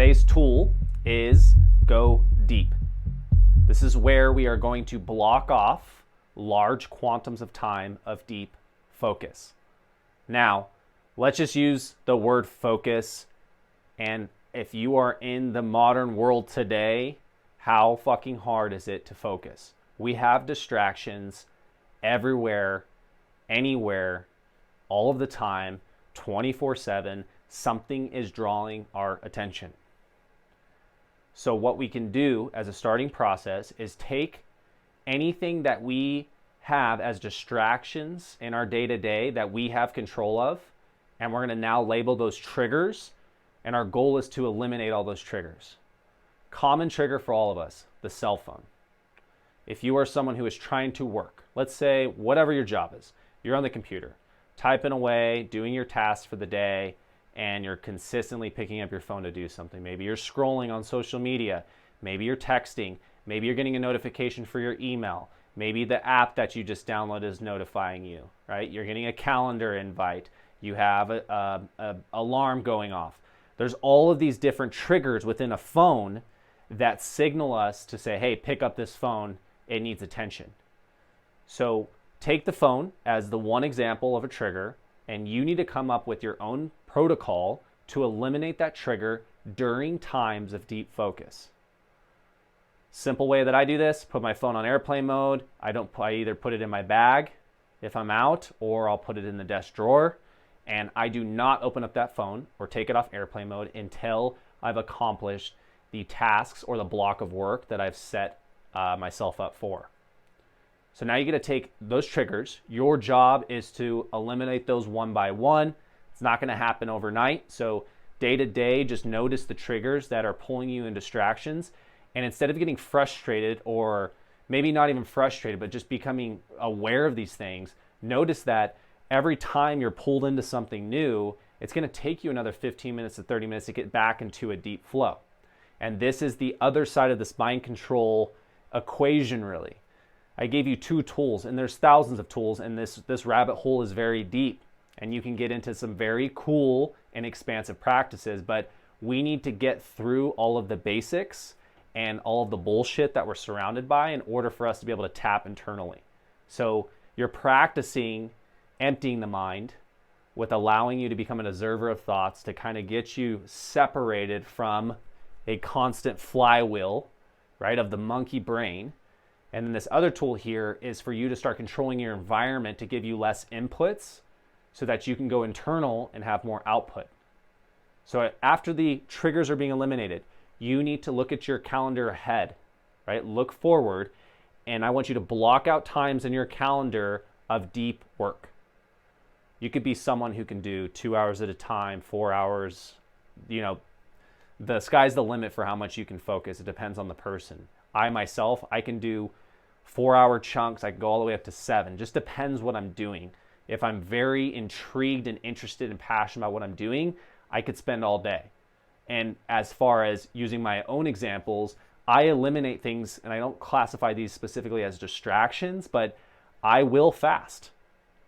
Today's tool is go deep. This is where we are going to block off large quantums of time of deep focus. Now, let's just use the word focus. And if you are in the modern world today, how fucking hard is it to focus? We have distractions everywhere, anywhere, all of the time, 24/7. Something is drawing our attention. So what we can do as a starting process is take anything that we have as distractions in our day-to-day that we have control of, and we're going to now label those triggers, and our goal is to eliminate all those triggers. Common trigger for all of us, the cell phone. If you are someone who is trying to work, let's say whatever your job is, you're on the computer, typing away, doing your tasks for the day, and you're consistently picking up your phone to do something. Maybe you're scrolling on social media, maybe you're texting, maybe you're getting a notification for your email, maybe the app that you just downloaded is notifying you, right? You're getting a calendar invite, you have a alarm going off. There's all of these different triggers within a phone that signal us to say, hey, pick up this phone, it needs attention. So take the phone as the one example of a trigger, and you need to come up with your own protocol to eliminate that trigger during times of deep focus. Simple way that I do this, put my phone on airplane mode. I either put it in my bag if I'm out, or I'll put it in the desk drawer, and I do not open up that phone or take it off airplane mode until I've accomplished the tasks or the block of work that I've set myself up for. So now you get to take those triggers. Your job is to eliminate those one by one. It's not going to happen overnight. So day to day, just notice the triggers that are pulling you in distractions. And instead of getting frustrated, or maybe not even frustrated, but just becoming aware of these things, notice that every time you're pulled into something new, it's going to take you another 15 minutes to 30 minutes to get back into a deep flow. And this is the other side of this mind control equation, really. I gave you 2 tools, and there's thousands of tools, and this rabbit hole is very deep, and you can get into some very cool and expansive practices, but we need to get through all of the basics and all of the bullshit that we're surrounded by in order for us to be able to tap internally. So you're practicing emptying the mind with allowing you to become an observer of thoughts to kind of get you separated from a constant flywheel, right, of the monkey brain. And then this other tool here is for you to start controlling your environment to give you less inputs so that you can go internal and have more output. So after the triggers are being eliminated, you need to look at your calendar ahead, right? Look forward, and I want you to block out times in your calendar of deep work. You could be someone who can do 2 hours at a time, 4 hours, the sky's the limit for how much you can focus. It depends on the person. I can do 4-hour chunks. I can go all the way up to 7. Just depends what I'm doing. If I'm very intrigued and interested and passionate about what I'm doing, I could spend all day. And as far as using my own examples, I eliminate things, and I don't classify these specifically as distractions, but I will fast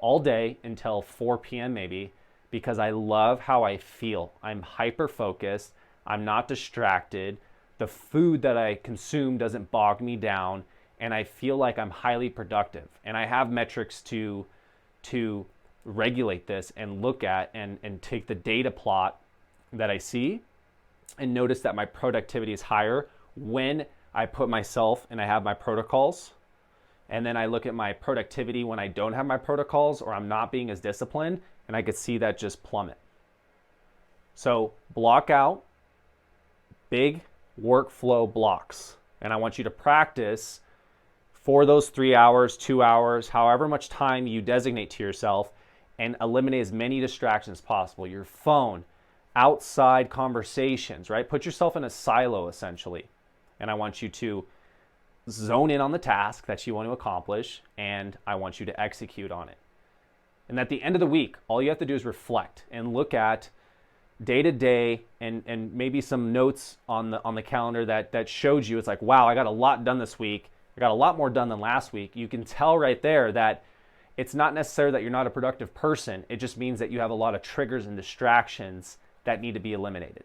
all day until 4 p.m. maybe, because I love how I feel. I'm hyper-focused. I'm not distracted. The food that I consume doesn't bog me down, and I feel like I'm highly productive. And I have metrics to regulate this and look at and take the data plot that I see and notice that my productivity is higher when I put myself and I have my protocols. And then I look at my productivity when I don't have my protocols or I'm not being as disciplined, and I could see that just plummet. So block out big workflow blocks. And I want you to practice for those 3 hours, 2 hours, however much time you designate to yourself, and eliminate as many distractions as possible. Your phone, outside conversations, right? Put yourself in a silo essentially. And I want you to zone in on the task that you want to accomplish, and I want you to execute on it. And at the end of the week, all you have to do is reflect and look at day to day and maybe some notes on the calendar that showed you, it's like, wow, I got a lot done this week. I got a lot more done than last week. You can tell right there that it's not necessarily that you're not a productive person. It just means that you have a lot of triggers and distractions that need to be eliminated.